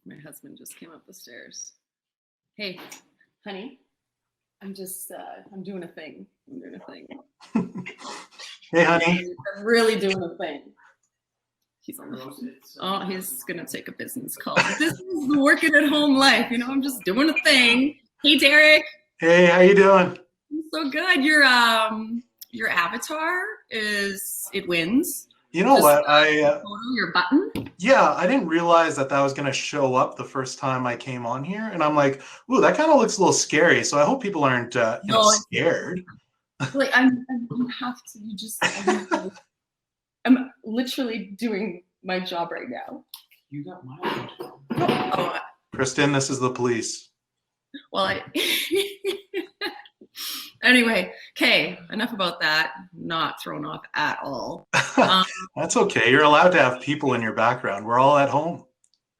My husband just came up the stairs. Hey, honey, I'm doing a thing. Hey, honey. I'm really doing a thing. He's on the phone. Oh, he's going to take a business call. This is the working at home life. I'm just doing a thing. Hey, Derek. Hey, how you doing? I'm so good. Your avatar it wins. You know what? Your button. Yeah, I didn't realize that was going to show up the first time I came on here, and I'm like, ooh, that kind of looks a little scary. So I hope people aren't scared. Like I have to. I'm literally doing my job right now. You got my Oh. Kristen, this is the police. Well, anyway, okay, enough about that. Not thrown off at all. That's okay. You're allowed to have people in your background. We're all at home.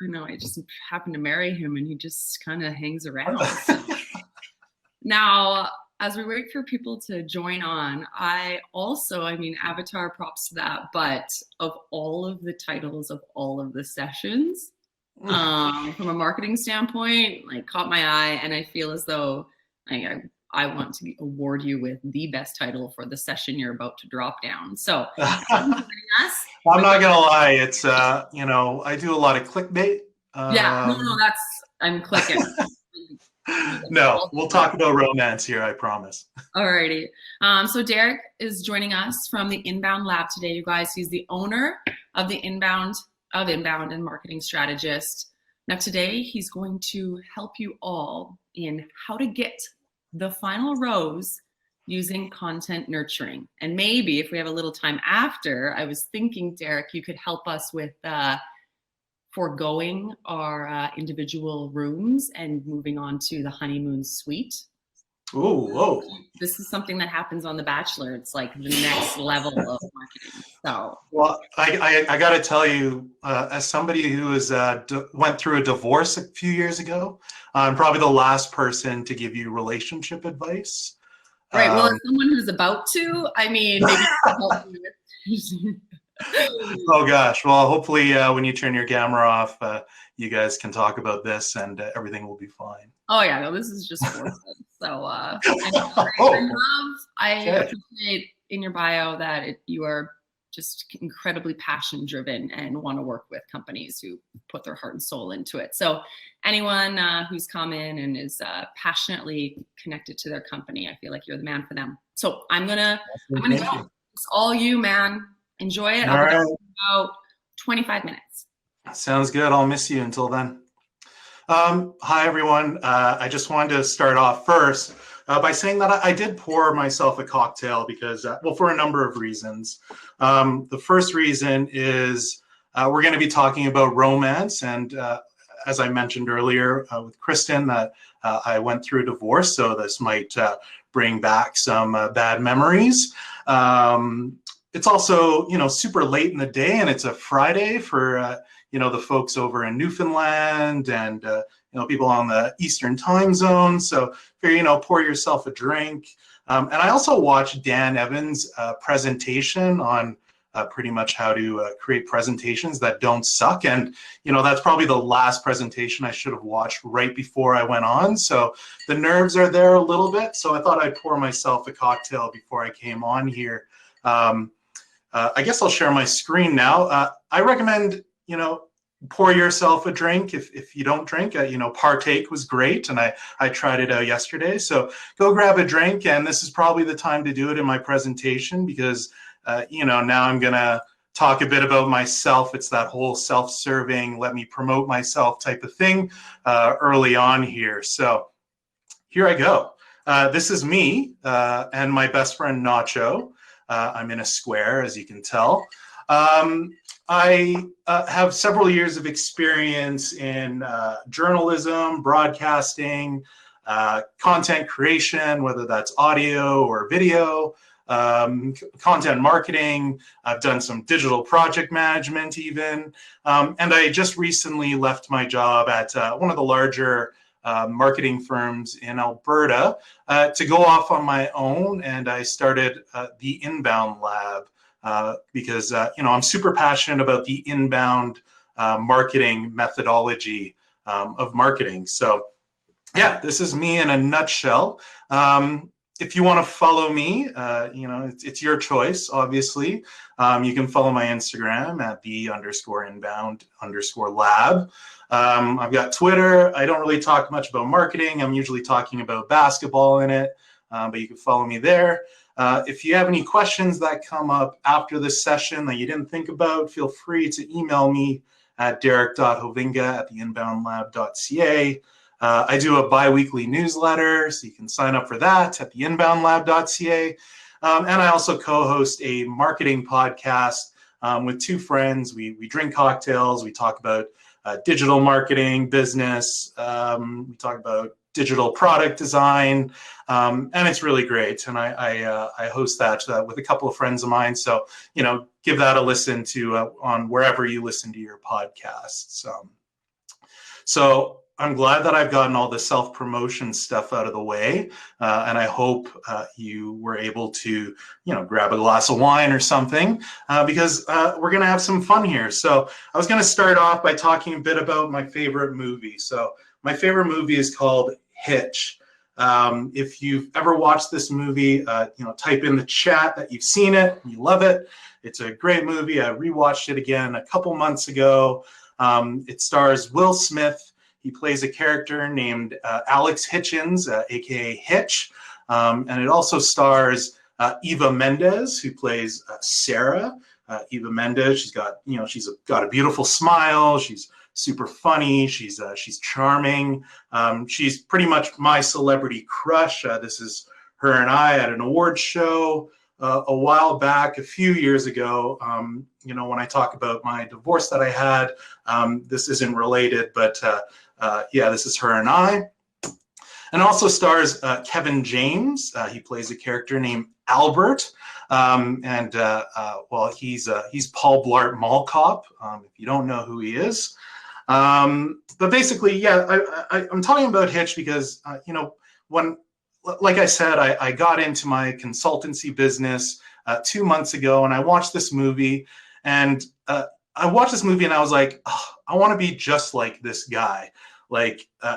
I know. I just happened to marry him, and he just kind of hangs around. Now, as we wait for people to join on, Avatar, props to that, but of all of the titles of all of the sessions, from a marketing standpoint, caught my eye, and I feel as though I want to award you with the best title for the session you're about to drop down. So, I'm not gonna lie, it's I do a lot of clickbait. I'm clicking. No, we'll talk about romance here, I promise. Alrighty. So Derek is joining us from the Inbound Lab today, you guys. He's the owner of the Inbound and marketing strategist. Now today, he's going to help you all in how to get the final rose using content nurturing. And maybe if we have a little time after, I was thinking, Derek, you could help us with foregoing our individual rooms and moving on to the honeymoon suite. Ooh, whoa. This is something that happens on The Bachelor. It's like the next level of marketing. So, well, I got to tell you, as somebody who went through a divorce a few years ago, I'm probably the last person to give you relationship advice. Right. Well, as someone who's about to, maybe help me with. Oh gosh. Well, hopefully when you turn your camera off, you guys can talk about this and everything will be fine. Oh yeah, no, this is just for so I appreciate in your bio that you are just incredibly passion driven and want to work with companies who put their heart and soul into it. So anyone who's come in and is passionately connected to their company, I feel like you're the man for them. So I'm gonna go. It's all you, man. Enjoy it. I'll be back in about 25 minutes. Sounds good. I'll miss you until then. Hi, everyone. I just wanted to start off first by saying that I did pour myself a cocktail because, for a number of reasons. The first reason is we're going to be talking about romance. And as I mentioned earlier with Kristen, that I went through a divorce, so this might bring back some bad memories. It's also, super late in the day, and it's a Friday for, the folks over in Newfoundland and, people on the Eastern time zone. So figure, pour yourself a drink. And I also watched Dan Evans' presentation on pretty much how to create presentations that don't suck. And, that's probably the last presentation I should have watched right before I went on. So the nerves are there a little bit. So I thought I'd pour myself a cocktail before I came on here. I guess I'll share my screen now. I recommend, pour yourself a drink. If you don't drink, Partake was great. And I tried it out yesterday. So go grab a drink. And this is probably the time to do it in my presentation because, now I'm going to talk a bit about myself. It's that whole self-serving, let me promote myself type of thing early on here. So here I go. This is me and my best friend, Nacho. I'm in a square, as you can tell. I have several years of experience in journalism, broadcasting, content creation, whether that's audio or video, content marketing. I've done some digital project management even. And I just recently left my job at one of the larger marketing firms in Alberta to go off on my own, and I started the Inbound Lab because I'm super passionate about the inbound marketing methodology of marketing. So yeah, this is me in a nutshell. If you want to follow me, it's your choice, obviously. You can follow my Instagram at _inbound_lab. I've got Twitter. I don't really talk much about marketing. I'm usually talking about basketball in it, but you can follow me there. If you have any questions that come up after this session that you didn't think about, feel free to email me at derek.hovinga@theinboundlab.ca. I do a bi-weekly newsletter, so you can sign up for that at theinboundlab.ca. And I also co-host a marketing podcast with two friends. We drink cocktails. We talk about digital marketing, business. We talk about digital product design, and it's really great. And I host that with a couple of friends of mine. So, give that a listen to on wherever you listen to your podcasts. So I'm glad that I've gotten all the self-promotion stuff out of the way, and I hope you were able to, grab a glass of wine or something, because we're going to have some fun here. So I was going to start off by talking a bit about my favorite movie. So my favorite movie is called Hitch. If you've ever watched this movie, type in the chat that you've seen it, you love it. It's a great movie. I rewatched it again a couple months ago. It stars Will Smith. He plays a character named Alex Hitchens, aka Hitch, and it also stars Eva Mendes, who plays Sarah. Eva Mendes, she's got a beautiful smile. She's super funny. She's charming. She's pretty much my celebrity crush. This is her and I at an awards show a while back, a few years ago. When I talk about my divorce that I had, this isn't related, but this is her and I. And also stars Kevin James. He plays a character named Albert. He's Paul Blart Mall Cop, if you don't know who he is. But basically, I'm talking about Hitch because, like I said, I got into my consultancy business 2 months ago, and I watched this movie, and I was like, oh, I want to be just like this guy.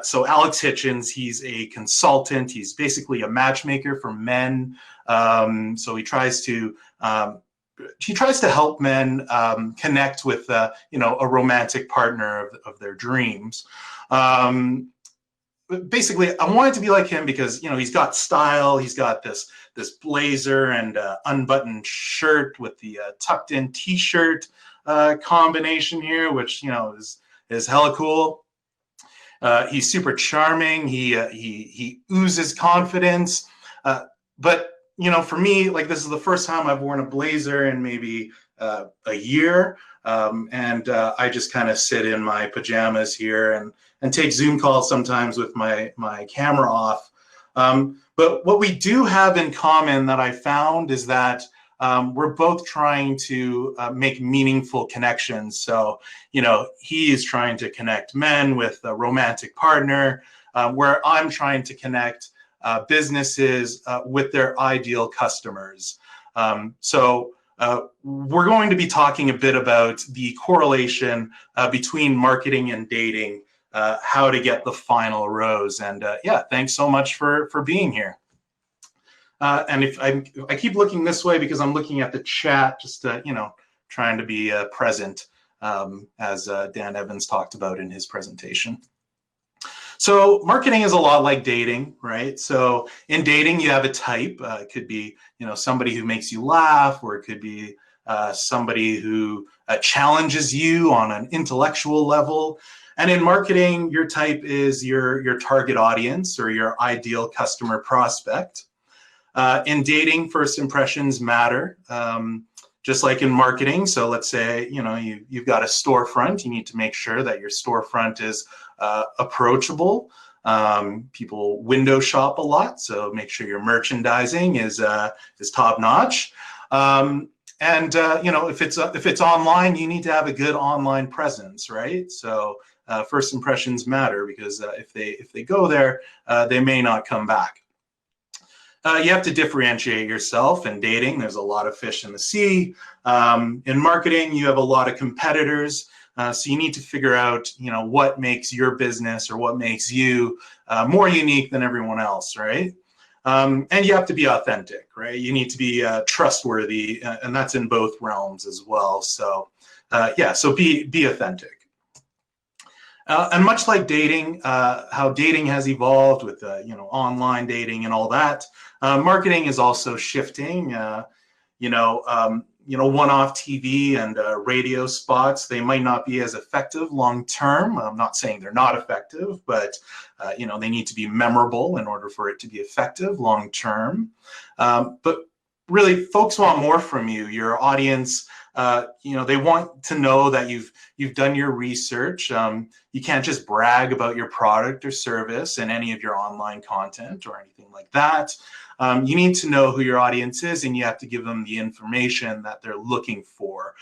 So Alex Hitchens, he's a consultant. He's basically a matchmaker for men. So he tries to help men connect with a romantic partner of their dreams. Basically, I wanted to be like him because he's got style. He's got this blazer and unbuttoned shirt with the tucked in T-shirt combination here, which is hella cool. He's super charming. He oozes confidence. But for me, this is the first time I've worn a blazer in maybe a year, and I just kind of sit in my pajamas here and take Zoom calls sometimes with my camera off. But what we do have in common that I found is that we're both trying to make meaningful connections. So, he is trying to connect men with a romantic partner, where I'm trying to connect businesses with their ideal customers. So we're going to be talking a bit about the correlation between marketing and dating, how to get the final rose. And thanks so much for being here. And if I keep looking this way because I'm looking at the chat, just trying to be present, as Dan Evans talked about in his presentation. So marketing is a lot like dating, right? So in dating, you have a type. It could be somebody who makes you laugh, or it could be somebody who challenges you on an intellectual level. And in marketing, your type is your target audience or your ideal customer prospect. In dating, first impressions matter, just like in marketing. So let's say, you've got a storefront. You need to make sure that your storefront is approachable. People window shop a lot, so make sure your merchandising is top notch. If it's online, you need to have a good online presence, right? So first impressions matter, because if they go there, they may not come back. You have to differentiate yourself. In dating, there's a lot of fish in the sea. In marketing, you have a lot of competitors. So you need to figure out, what makes your business or what makes you more unique than everyone else, right? And you have to be authentic, right? You need to be trustworthy, and that's in both realms as well. So yeah, so be authentic. And much like dating, how dating has evolved with online dating and all that, marketing is also shifting. One-off TV and radio spots, they might not be as effective long term. I'm not saying they're not effective, but they need to be memorable in order for it to be effective long term. But really, folks want more from you. Your audience, they want to know that you've done your research. You can't just brag about your product or service in any of your online content or anything like that. You need to know who your audience is, and you have to give them the information that they're looking for.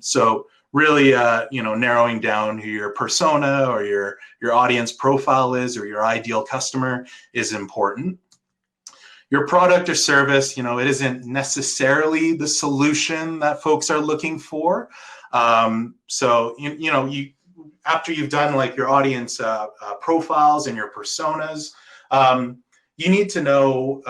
So really, narrowing down who your persona or your audience profile is, or your ideal customer, is important. Your product or service, it isn't necessarily the solution that folks are looking for. So after you've done like your audience profiles and your personas, you need to know,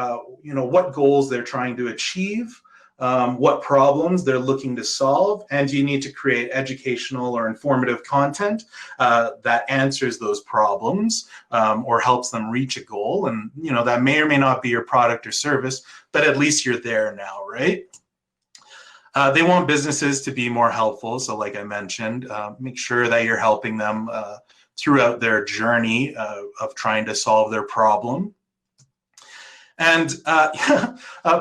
what goals they're trying to achieve, what problems they're looking to solve, and you need to create educational or informative content that answers those problems or helps them reach a goal. And, that may or may not be your product or service, but at least you're there now, right? They want businesses to be more helpful. So like I mentioned, make sure that you're helping them throughout their journey of trying to solve their problem. And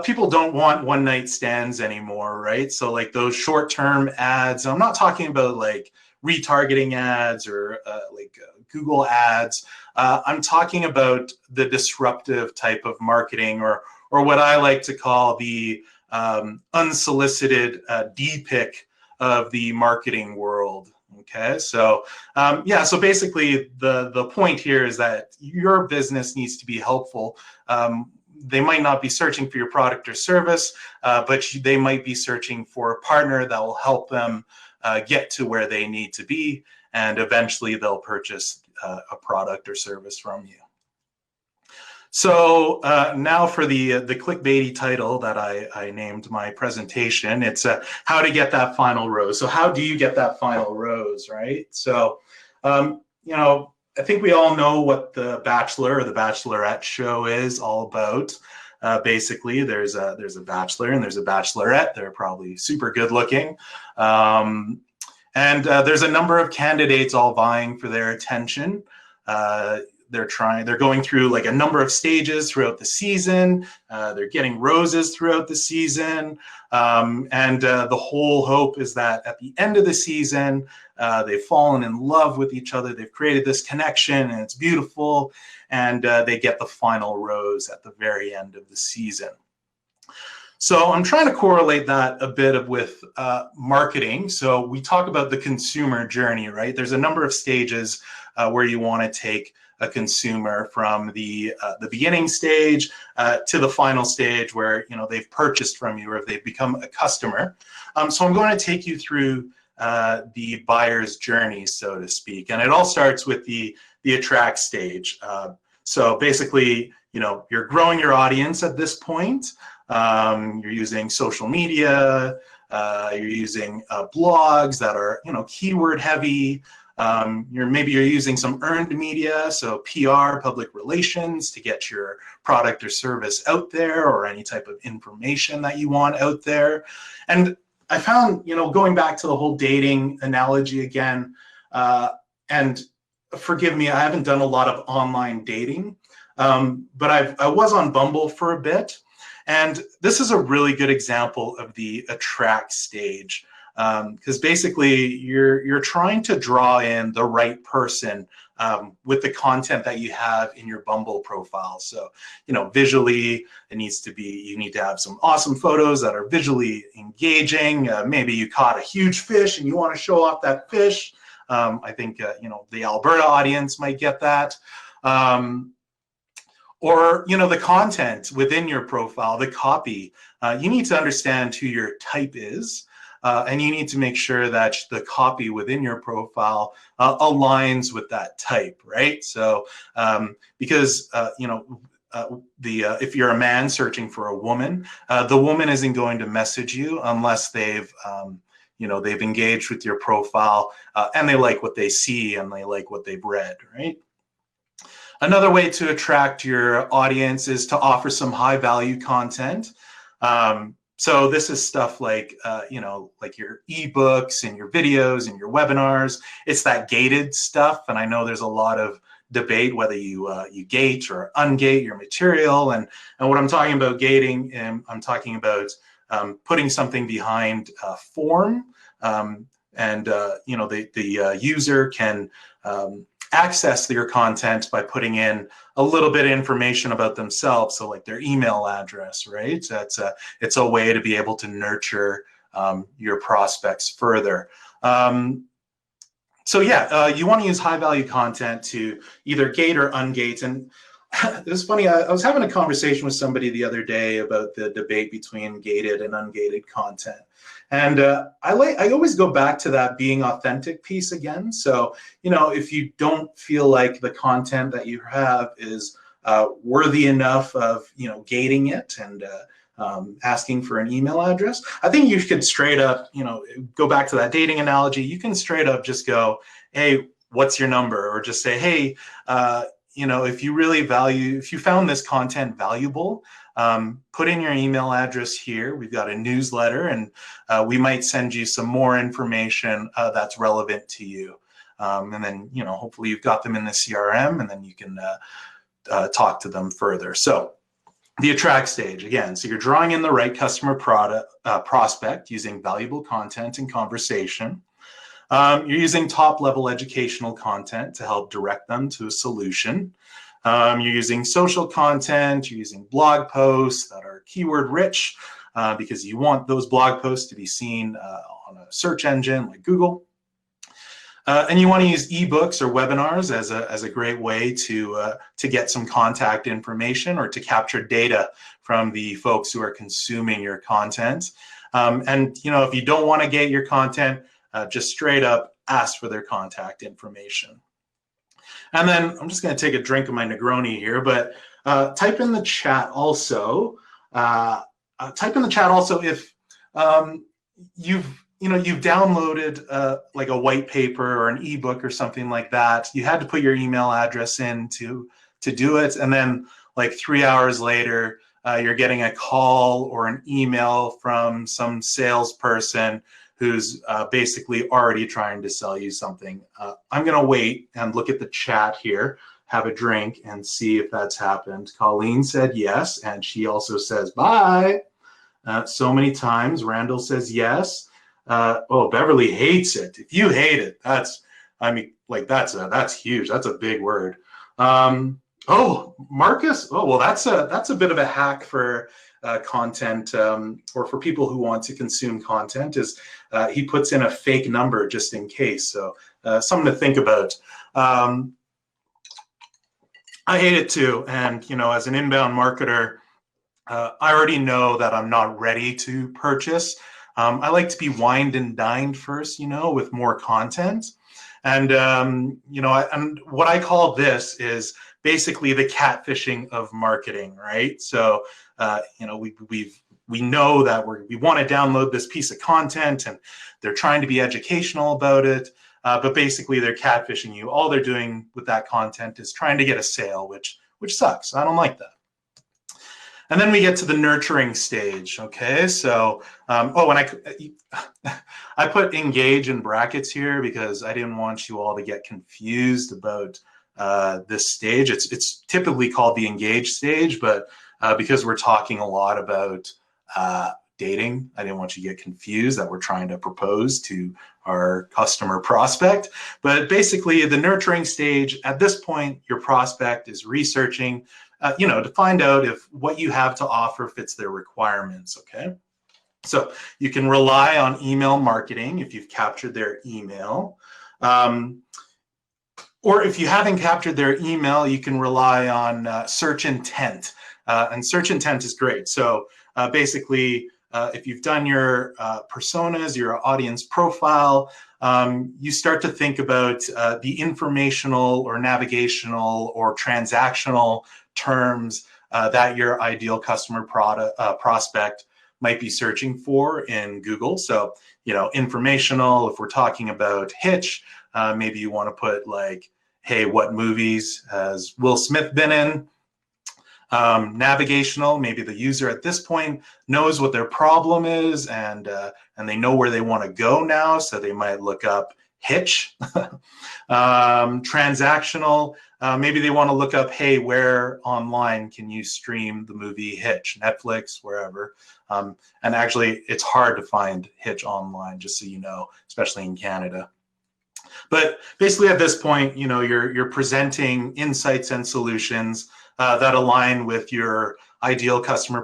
people don't want one-night stands anymore, right? So like those short-term ads, I'm not talking about like retargeting ads or Google ads. I'm talking about the disruptive type of marketing, or what I like to call the unsolicited D-pick of the marketing world. Okay, so so basically the point here is that your business needs to be helpful. They might not be searching for your product or service, but they might be searching for a partner that will help them get to where they need to be, and eventually they'll purchase a product or service from you. So now for the clickbaity title that I named my presentation, it's how to get that final rose. So how do you get that final rose, right? So, I think we all know what The Bachelor or The Bachelorette show is all about. Basically, there's a bachelor and there's a bachelorette. They're probably super good looking. And there's a number of candidates all vying for their attention. They're going through like a number of stages throughout the season. They're getting roses throughout the season. And the whole hope is that at the end of the season, they've fallen in love with each other. They've created this connection and it's beautiful. And they get the final rose at the very end of the season. So I'm trying to correlate that a bit with marketing. So we talk about the consumer journey, right? There's a number of stages where you want to take a consumer from the beginning stage to the final stage where they've purchased from you or if they've become a customer. So I'm going to take you through the buyer's journey, so to speak, and it all starts with the attract stage. So basically, you're growing your audience at this point. You're using social media. You're using blogs that are keyword heavy. Maybe you're using some earned media, so PR, public relations, to get your product or service out there, or any type of information that you want out there. And I found, going back to the whole dating analogy again, and forgive me, I haven't done a lot of online dating, but I was on Bumble for a bit, and this is a really good example of the attract stage. Because basically you're trying to draw in the right person with the content that you have in your Bumble profile. So, visually, you need to have some awesome photos that are visually engaging. Maybe you caught a huge fish and you want to show off that fish. I think, the Alberta audience might get that. Or, the content within your profile, the copy. You need to understand who your type is. and you need to make sure that the copy within your profile aligns with that type, right? So because if you're a man searching for a woman, the woman isn't going to message you unless they've they've engaged with your profile and they like what they see and they like what they've read, right? Another way to attract your audience is to offer some high value content. So this is stuff like, like your ebooks and your videos and your webinars. It's that gated stuff. And I know there's a lot of debate whether you gate or ungate your material. And what I'm talking about gating, I'm talking about putting something behind a form, the user can access your content by putting in a little bit of information about themselves, so like their email address, right? It's a way to be able to nurture your prospects further. You want to use high value content to either gate or ungate. And it was funny, I was having a conversation with somebody the other day about the debate between gated and ungated content. And I always go back to that being authentic piece again. So, if you don't feel like the content that you have is worthy enough of, gating it and asking for an email address, I think you could straight up, go back to that dating analogy. You can straight up just go, hey, what's your number? Or just say, hey, if you found this content valuable, put in your email address here. We've got a newsletter and we might send you some more information that's relevant to you. And then, hopefully you've got them in the CRM and then you can talk to them further. So the attract stage, again, so you're drawing in the right customer prospect using valuable content and conversation. You're using top-level educational content to help direct them to a solution. You're using social content, you're using blog posts that are keyword rich because you want those blog posts to be seen on a search engine like Google. And you want to use ebooks or webinars as a great way to get some contact information or to capture data from the folks who are consuming your content. If you don't want to gate your content, just straight up ask for their contact information. And then I'm just going to take a drink of my Negroni here, but type in the chat also. If you've downloaded like a white paper or an ebook or something like that. You had to put your email address in to do it, and then like 3 hours later, you're getting a call or an email from some salesperson who's basically already trying to sell you something. I'm going to wait and look at the chat here, have a drink, and see if that's happened. Colleen said yes, and she also says bye so many times. Randall says yes. Beverly hates it. If you hate it, that's huge. That's a big word. Marcus. That's a bit of a hack for content or for people who want to consume content is he puts in a fake number just in case. So something to think about. I hate it too. And, as an inbound marketer, I already know that I'm not ready to purchase. I like to be wined and dined first, with more content. And, and what I call this is basically the catfishing of marketing, right? So, we know that we want to download this piece of content and they're trying to be educational about it, but basically they're catfishing you. All they're doing with that content is trying to get a sale, which sucks. I don't like that. And then we get to the nurturing stage, okay? So, and I put engage in brackets here because I didn't want you all to get confused about this stage. It's typically called the engage stage, but because we're talking a lot about dating, I didn't want you to get confused that we're trying to propose to our customer prospect. But basically, the nurturing stage, at this point, your prospect is researching to find out if what you have to offer fits their requirements, okay? So you can rely on email marketing if you've captured their email. Or if you haven't captured their email, you can rely on search intent. And search intent is great. So basically, if you've done your personas, your audience profile, you start to think about the informational or navigational or transactional terms that your ideal customer prospect might be searching for in Google. So, informational, if we're talking about Hitch, maybe you want to put like, hey, what movies has Will Smith been in? Navigational, maybe the user at this point knows what their problem is and they know where they want to go now, so they might look up Hitch. Transactional, maybe they want to look up, hey, where online can you stream the movie Hitch? Netflix, wherever. And actually, it's hard to find Hitch online, just so you know, especially in Canada. But basically, at this point, you're presenting insights and solutions that align with your ideal customer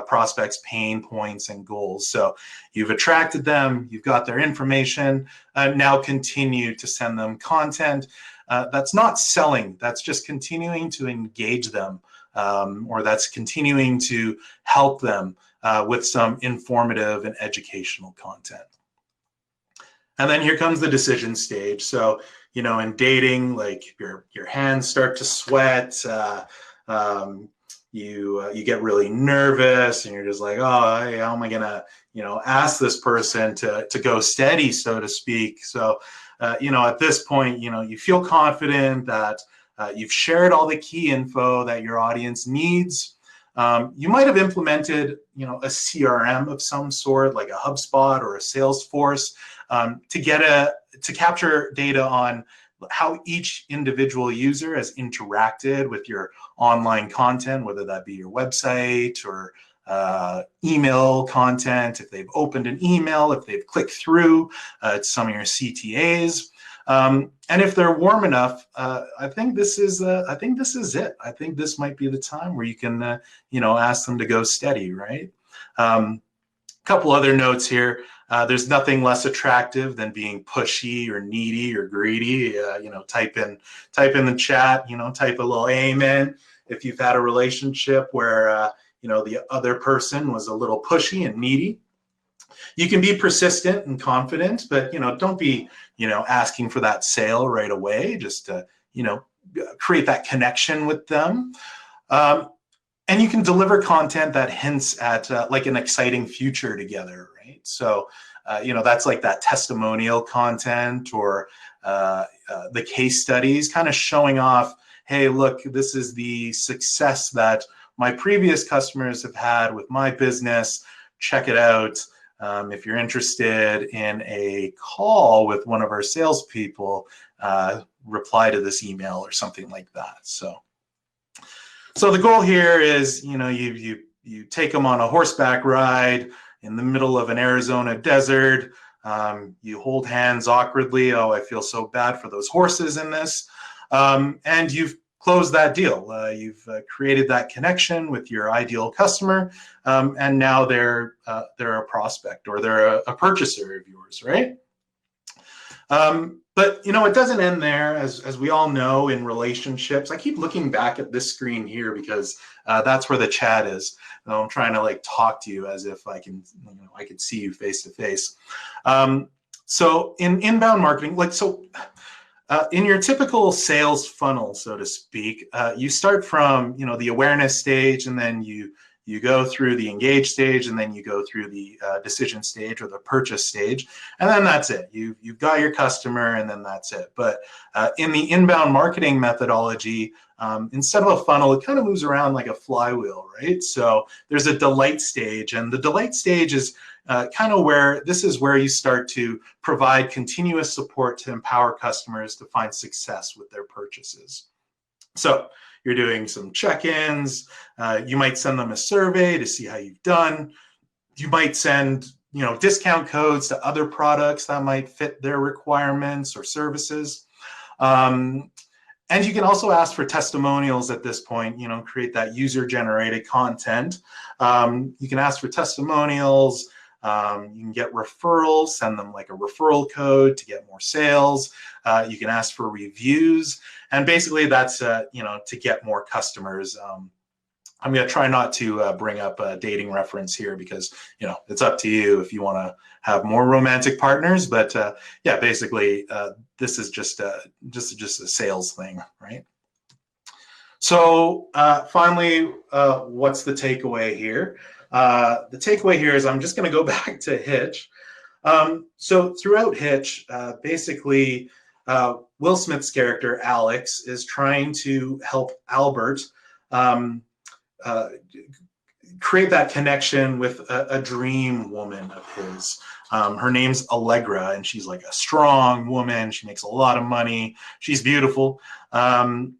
prospects' pain points and goals. So you've attracted them, you've got their information, now continue to send them content. That's not selling, that's just continuing to engage them, or that's continuing to help them with some informative and educational content. And then here comes the decision stage. So, in dating, like your hands start to sweat, you get really nervous, and you're just like, oh, hey, how am I gonna, ask this person to go steady, so to speak. So, at this point, you feel confident that you've shared all the key info that your audience needs. You might have implemented, a CRM of some sort, like a HubSpot or a Salesforce, to capture data on how each individual user has interacted with your online content, whether that be your website or email content, if they've opened an email, if they've clicked through to some of your CTAs. And if they're warm enough, I think this is it. I think this might be the time where you can, ask them to go steady, right? Couple other notes here. There's nothing less attractive than being pushy or needy or greedy. Type in the chat. Type a little amen if you've had a relationship where the other person was a little pushy and needy. You can be persistent and confident, but don't be asking for that sale right away. Just to create that connection with them. And you can deliver content that hints at like an exciting future together, right? So, that's like that testimonial content or the case studies, kind of showing off, hey, look, this is the success that my previous customers have had with my business. Check it out. If you're interested in a call with one of our salespeople, reply to this email or something like that. So the goal here is, you take them on a horseback ride in the middle of an Arizona desert. You hold hands awkwardly. Oh, I feel so bad for those horses in this. And you've closed that deal. You've created that connection with your ideal customer, and now they're a prospect or they're a purchaser of yours, right? But it doesn't end there, as we all know in relationships. I keep looking back at this screen here because that's where the chat is. I'm trying to like talk to you as if I can see you face to face. So in inbound marketing, in your typical sales funnel, so to speak, you start from the awareness stage, and then you go through the engage stage, and then you go through the decision stage or the purchase stage, and then that's it. You've got your customer, and then that's it. But in the inbound marketing methodology, instead of a funnel, it kind of moves around like a flywheel, right? So there's a delight stage, and the delight stage is kind of where you start to provide continuous support to empower customers to find success with their purchases. So you're doing some check-ins. You might send them a survey to see how you've done. You might send, discount codes to other products that might fit their requirements or services. And you can also ask for testimonials at this point, create that user-generated content. You can ask for testimonials. You can get referrals, send them like a referral code to get more sales. You can ask for reviews. And basically that's, to get more customers I'm going to try not to bring up a dating reference here because, it's up to you if you want to have more romantic partners. But yeah, basically, this is just a sales thing, right? So finally, what's the takeaway here? The takeaway here is I'm just going to go back to Hitch. So throughout Hitch, basically, Will Smith's character, Alex, is trying to help Albert create that connection with a dream woman of his. Her name's Allegra, and she's like a strong woman. She makes a lot of money. She's beautiful. And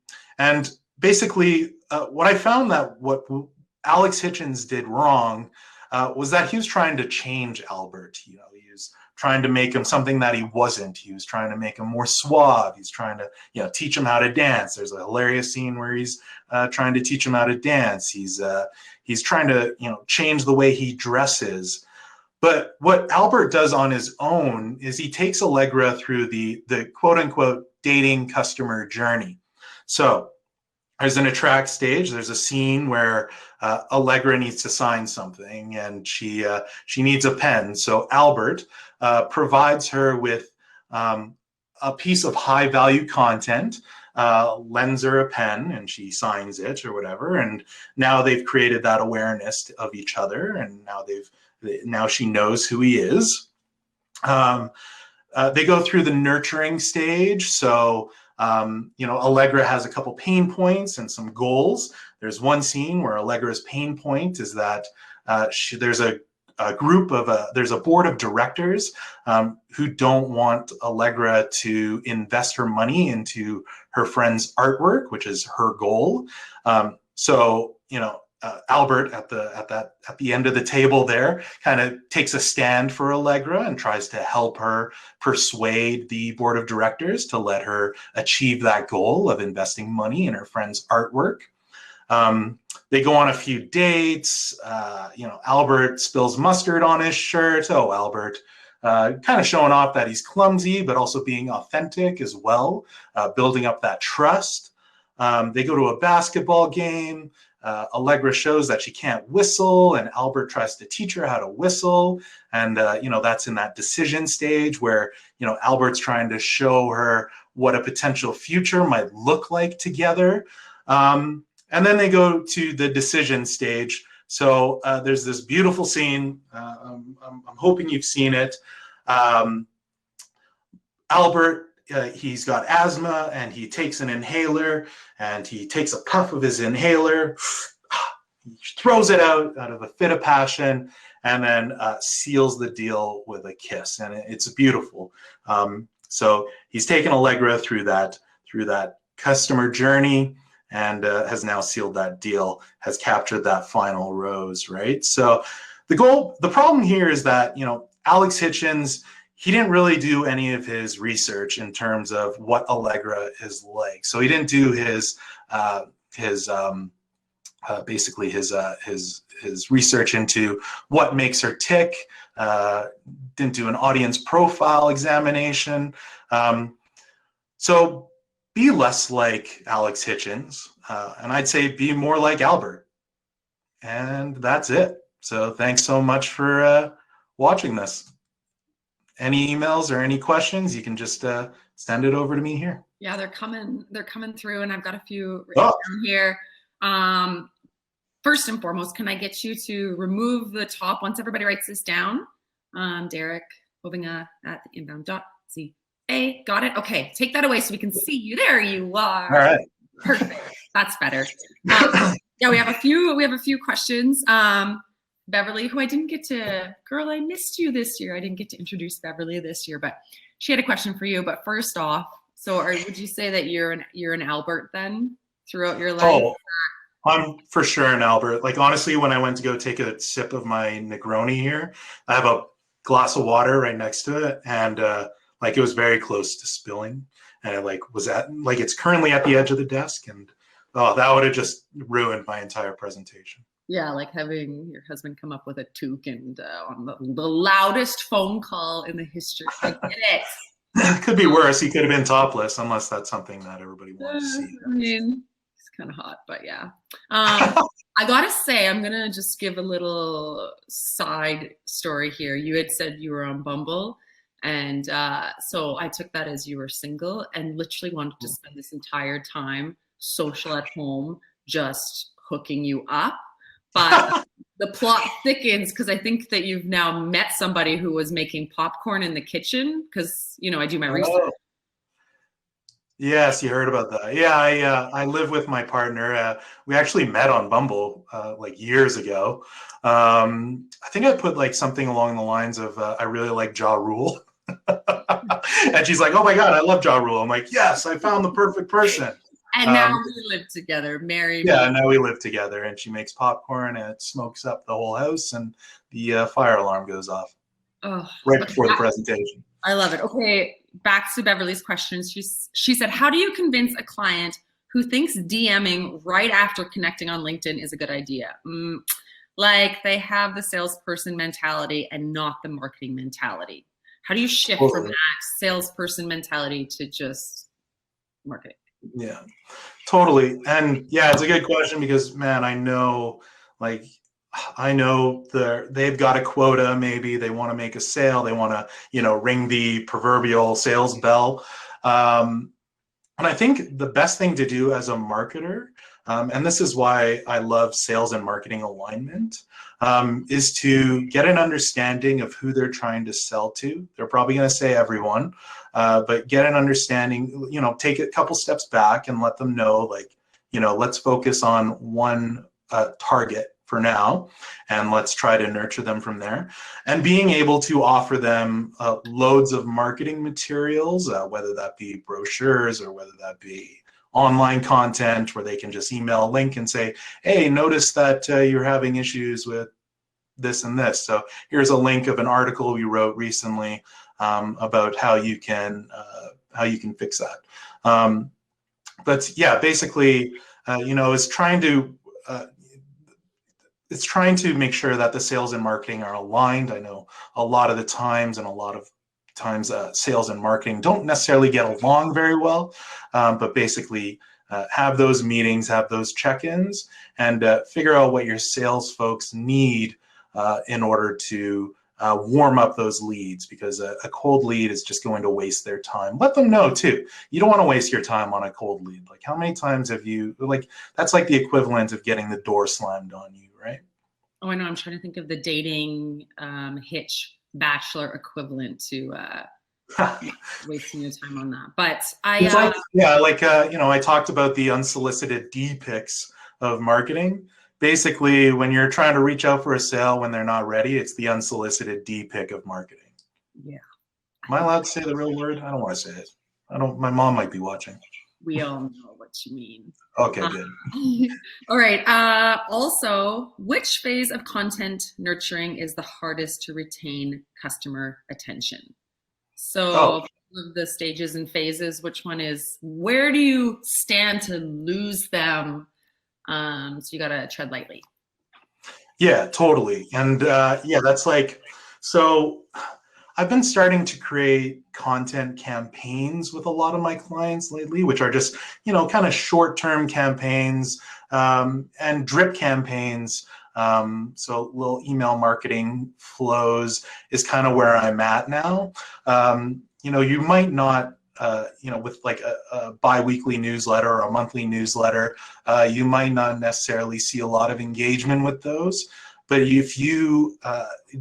basically, what I found that what Alex Hitchens did wrong was that he was trying to change Albert. He was trying to make him something that he wasn't. He was trying to make him more suave. He's trying to, teach him how to dance. There's a hilarious scene where he's trying to teach him how to dance. He's trying to, change the way he dresses. But what Albert does on his own is he takes Allegra through the quote unquote dating customer journey. So there's an attract stage. There's a scene where Allegra needs to sign something, and she needs a pen. So Albert provides her with a piece of high value content, lends her a pen, and she signs it or whatever. And now they've created that awareness of each other, and now she knows who he is. They go through the nurturing stage. So Allegra has a couple pain points and some goals. There's one scene where Allegra's pain point is that there's a board of directors who don't want Allegra to invest her money into her friend's artwork, which is her goal. Albert at the end of the table there kind of takes a stand for Allegra and tries to help her persuade the board of directors to let her achieve that goal of investing money in her friend's artwork. They go on a few dates. Albert spills mustard on his shirt. Oh, Albert, kind of showing off that he's clumsy, but also being authentic as well, building up that trust. They go to a basketball game. Allegra shows that she can't whistle, and Albert tries to teach her how to whistle. And, that's in that decision stage where, Albert's trying to show her what a potential future might look like together. And then they go to the decision stage. So there's this beautiful scene. I'm hoping you've seen it. Albert, he's got asthma, and he takes an inhaler, and he takes a puff of his inhaler, he throws it out of a fit of passion, and then seals the deal with a kiss. And it's beautiful. So he's taken Allegra through that customer journey, and has now sealed that deal, has captured that final rose, right? So the problem here is that, Alex Hitchens, he didn't really do any of his research in terms of what Allegra is like. So he didn't do his research into what makes her tick. Didn't do an audience profile examination. So be less like Alex Hitchens, and I'd say be more like Albert. And that's it. So thanks so much for watching this. Any emails or any questions, you can just send it over to me here. Yeah, they're coming through, and I've got a few written down here. First and foremost, can I get you to remove the top once everybody writes this down? Derek Hovinga at the inbound.ca. Got it? Okay, take that away so we can see you. There you are. All right. Perfect. That's better. Yeah, we have a few questions. Beverly, who I didn't get to, girl, I missed you this year. I didn't get to introduce Beverly this year, but she had a question for you. But first off, would you say that you're an Albert then throughout your life? Oh, I'm for sure an Albert. Like, honestly, when I went to go take a sip of my Negroni here, I have a glass of water right next to it, and it was very close to spilling, and it's currently at the edge of the desk, and that would have just ruined my entire presentation. Yeah, like having your husband come up with a toque and on the loudest phone call in the history. I get it. It could be worse. He could have been topless, unless that's something that everybody wants to see. I mean, It's kind of hot, but yeah. I gotta say, I'm gonna just give a little side story here. You had said you were on Bumble, and so I took that as you were single and literally wanted to spend this entire time social at home, just hooking you up. But the plot thickens because I think that you've now met somebody who was making popcorn in the kitchen because, you know, I do my research. Oh, yes, you heard about that. Yeah, I live with my partner. We actually met on Bumble like years ago. I think I put like something along the lines of I really like Ja Rule. And she's like, "Oh my God, I love Ja Rule." I'm like, "Yes, I found the perfect person." And now we live together, married. Yeah, now we live together, and she makes popcorn and it smokes up the whole house, and the fire alarm goes off right before the presentation. I love it. Okay, back to Beverly's questions. She said, "How do you convince a client who thinks DMing right after connecting on LinkedIn is a good idea? Like they have the salesperson mentality and not the marketing mentality. How do you shift from that salesperson mentality to just marketing?" Yeah, totally. And yeah, it's a good question because, man, I know they've got a quota. Maybe they want to make a sale. They want to, ring the proverbial sales bell. And I think the best thing to do as a marketer, and this is why I love sales and marketing alignment, is to get an understanding of who they're trying to sell to. They're probably going to say everyone, but get an understanding, take a couple steps back and let them know, like, let's focus on one target for now, and let's try to nurture them from there. And being able to offer them loads of marketing materials, whether that be brochures or whether that be online content where they can just email a link and say, "Hey, notice that you're having issues with this and this. So here's a link of an article we wrote recently about how you can fix that." But yeah, basically, it's trying to make sure that the sales and marketing are aligned. I know a lot of times sales and marketing don't necessarily get along very well, but basically have those meetings, have those check-ins, and figure out what your sales folks need in order to warm up those leads, because a cold lead is just going to waste their time. Let them know too. You don't want to waste your time on a cold lead. Like, how many times have you, that's like the equivalent of getting the door slammed on you, right? Oh, I know. I'm trying to think of the dating Hitch Bachelor equivalent to wasting your time on that. But I talked about the unsolicited D pics of marketing. Basically, when you're trying to reach out for a sale when they're not ready, it's the unsolicited D pic of marketing. Yeah. Am I allowed to say the real word? I don't want to say it. My mom might be watching. We all know what you mean. Okay, good. All right. Also, which phase of content nurturing is the hardest to retain customer attention? So of the stages and phases, which one is, where do you stand to lose them? So you got to tread lightly. Yeah, totally. And that's so I've been starting to create content campaigns with a lot of my clients lately, which are just, kind of short-term campaigns and drip campaigns. So little email marketing flows is kind of where I'm at now. You might not, with like a bi-weekly newsletter or a monthly newsletter, you might not necessarily see a lot of engagement with those. But if you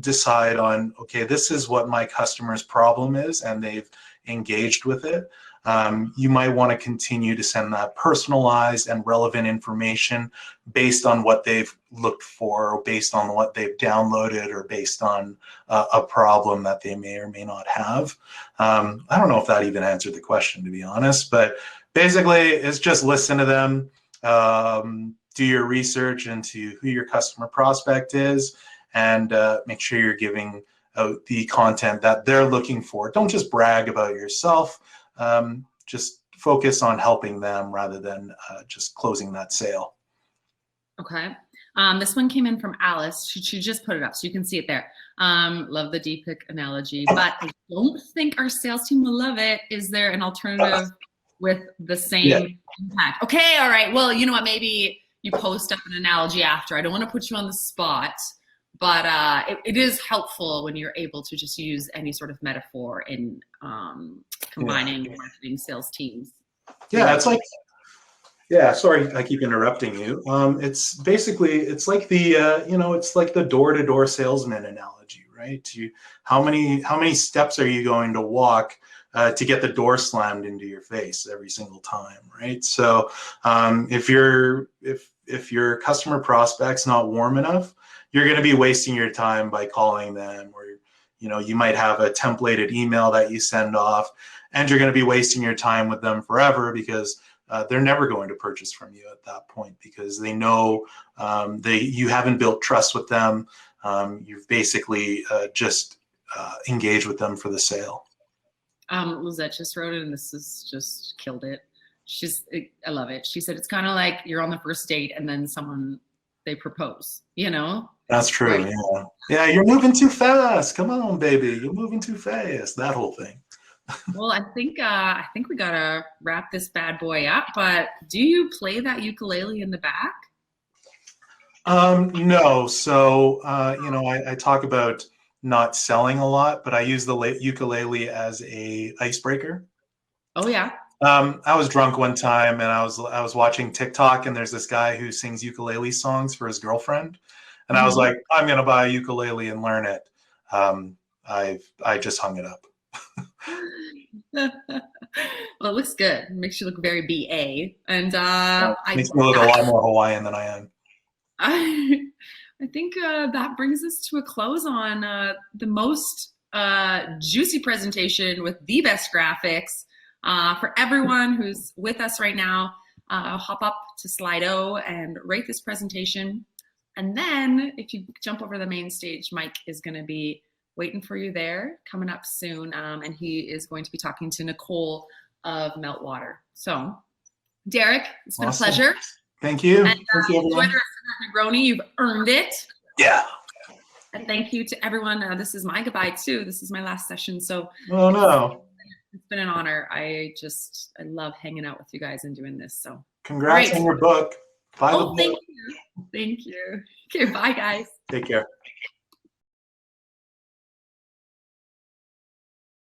decide on, okay, this is what my customer's problem is, and they've engaged with it, you might want to continue to send that personalized and relevant information based on what they've looked for, or based on what they've downloaded, or based on a problem that they may or may not have. I don't know if that even answered the question, to be honest, but basically it's just listen to them. Do your research into who your customer prospect is, and make sure you're giving out the content that they're looking for. Don't just brag about yourself. Just focus on helping them rather than just closing that sale. Okay. This one came in from Alice. She just put it up, so you can see it there. Love the D-pic analogy, but I don't think our sales team will love it. Is there an alternative with the same Yeah. impact. Okay, all right. Well, you know what? Maybe you post up an analogy after. I don't want to put you on the spot, but it is helpful when you're able to just use any sort of metaphor in combining marketing sales teams. Yeah, it's like, yeah, sorry, I keep interrupting you. It's basically, it's like the, it's like the door-to-door salesman analogy, right? How many steps are you going to walk to get the door slammed into your face every single time, right? So if your customer prospect's not warm enough, you're going to be wasting your time by calling them, or you might have a templated email that you send off, and you're going to be wasting your time with them forever because they're never going to purchase from you at that point, because they know you haven't built trust with them. You've basically just engaged with them for the sale. Lizette just wrote it, and this has just killed it. I love it. She said it's kind of like you're on the first date and then they propose, That's true. Right. Yeah, you're moving too fast. Come on, baby, you're moving too fast. That whole thing. Well, I think we gotta wrap this bad boy up. But do you play that ukulele in the back? No. So I talk about not selling a lot, but I use the ukulele as a icebreaker. Oh yeah. I was drunk one time, and I was watching TikTok, and there's this guy who sings ukulele songs for his girlfriend, and I was like, I'm gonna buy a ukulele and learn it. I just hung it up. Well, it looks good. It makes you look very BA, and makes me look a lot more Hawaiian than I am. I think that brings us to a close on the most juicy presentation with the best graphics. For everyone who's with us right now, hop up to Slido and rate this presentation. And then if you jump over the main stage, Mike is going to be waiting for you there, coming up soon. And he is going to be talking to Nicole of Meltwater. So, Derek, it's been Awesome. a pleasure. Thank you. And, Thank you, everyone. enjoy the rest of that Negroni. You've earned it. Yeah. And thank you to everyone. This is my goodbye too. This is my last session. So Oh no. it's been an honor. I love hanging out with you guys and doing this. So Congrats on your book. Buy the book. Thank you. Thank you. Okay, bye guys. Take care.